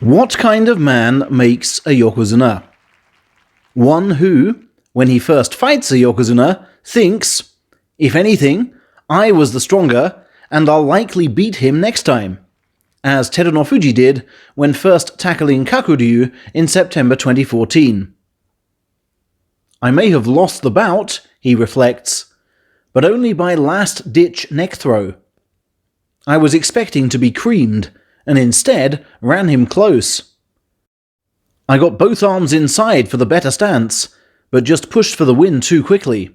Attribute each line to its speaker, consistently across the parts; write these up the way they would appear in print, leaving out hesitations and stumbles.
Speaker 1: What kind of man makes a yokozuna? One who, when he first fights a yokozuna, thinks, if anything, I was the stronger, and I'll likely beat him next time, as Terunofuji did when first tackling Kakuryu in September 2014. I may have lost the bout, he reflects, but only by last-ditch neck throw. I was expecting to be creamed, and instead ran him close. I got both arms inside for the better stance, but just pushed for the win too quickly.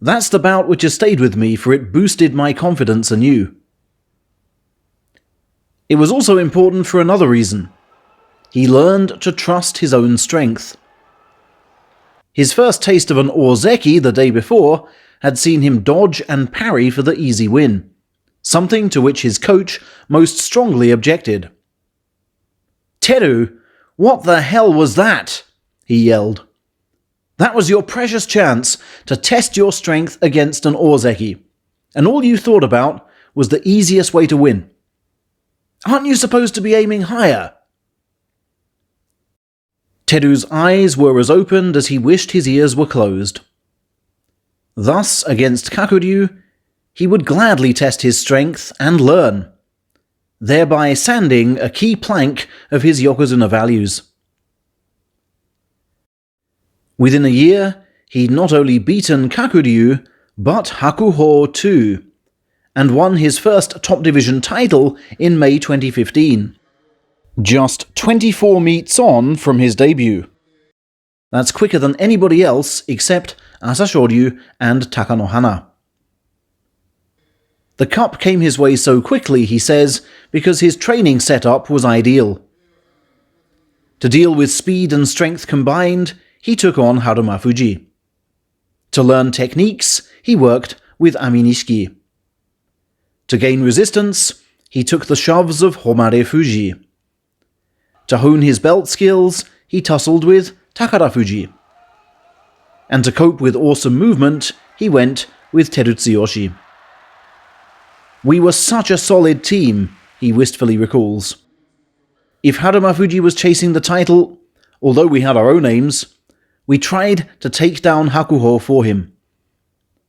Speaker 1: That's the bout which has stayed with me, for it boosted my confidence anew. It was also important for another reason. He learned to trust his own strength. His first taste of an ozeki the day before had seen him dodge and parry for the easy win, something to which his coach most strongly objected. "Teru, what the hell was that?" he yelled. "That was your precious chance to test your strength against an ozeki, and all you thought about was the easiest way to win. Aren't you supposed to be aiming higher?" Teru's eyes were as opened as he wished his ears were closed. Thus, against Kakuryu, he would gladly test his strength and learn, thereby sanding a key plank of his yokozuna values. Within a year, he'd not only beaten Kakuryu, but Hakuho too, and won his first top division title in May 2015, just 24 meets on from his debut. That's quicker than anybody else except Asashoryu and Takanohana. The cup came his way so quickly, he says, because his training setup was ideal. To deal with speed and strength combined, he took on Harumafuji. To learn techniques, he worked with Aminishiki. To gain resistance, he took the shoves of Homarefuji. To hone his belt skills, he tussled with Takarafuji. And to cope with awesome movement, he went with Terutsuyoshi. "We were such a solid team," he wistfully recalls. "If Harumafuji was chasing the title, although we had our own aims, we tried to take down Hakuho for him.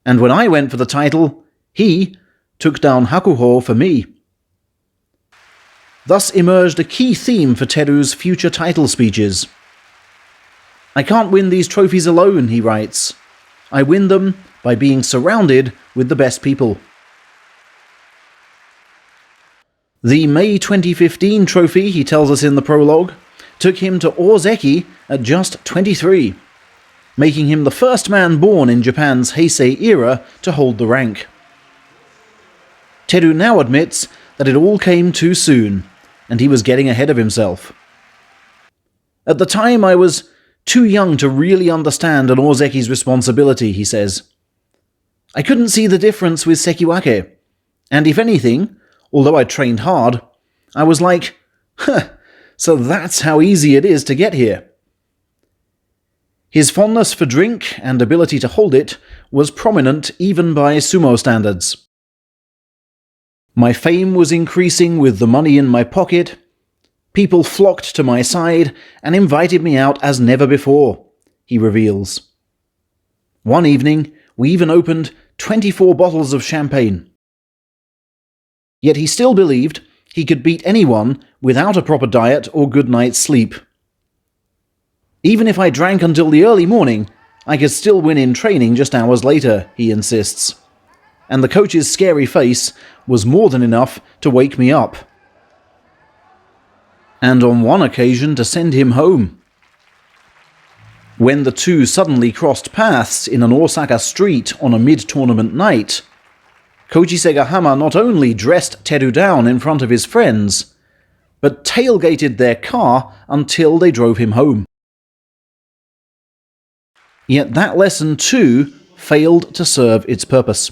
Speaker 1: And when I went for the title, he took down Hakuho for me." Thus emerged a key theme for Teru's future title speeches. "I can't win these trophies alone," he writes. "I win them by being surrounded with the best people." The May 2015 trophy, he tells us in the prologue, took him to ozeki at just 23, making him the first man born in Japan's Heisei era to hold the rank. Teru now admits that it all came too soon, and he was getting ahead of himself. "At the time I was too young to really understand an ozeki's responsibility," he says. "I couldn't see the difference with sekiwake, and if anything, although I trained hard, I was like, so that's how easy it is to get here." His fondness for drink and ability to hold it was prominent even by sumo standards. "My fame was increasing with the money in my pocket. People flocked to my side and invited me out as never before," he reveals. "One evening, we even opened 24 bottles of champagne." Yet he still believed he could beat anyone without a proper diet or good night's sleep. "Even if I drank until the early morning, I could still win in training just hours later," he insists. And the coach's scary face was more than enough to wake me up. And on one occasion to send him home. When the two suddenly crossed paths in an Osaka street on a mid-tournament night, Koji Segahama not only dressed Teru down in front of his friends, but tailgated their car until they drove him home. Yet that lesson too failed to serve its purpose.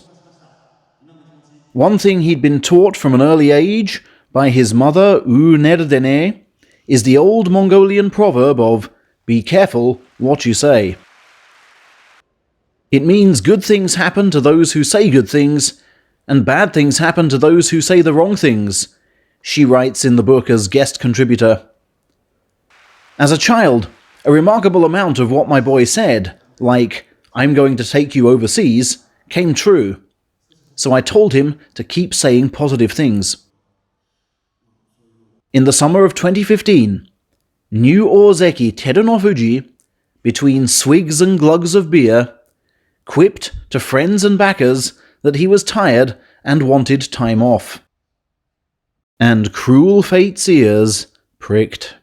Speaker 1: One thing he'd been taught from an early age by his mother Unerdene is the old Mongolian proverb of "be careful what you say." It means good things happen to those who say good things, and bad things happen to those who say the wrong things, She writes in the book as guest contributor, "As a child, a remarkable amount of what my boy said, like, 'I'm going to take you overseas,' came true. So I told him to keep saying positive things." In the summer of 2015, new ozeki Terunofuji, between swigs and glugs of beer, quipped to friends and backers that he was tired and wanted time off. And cruel fate's ears pricked.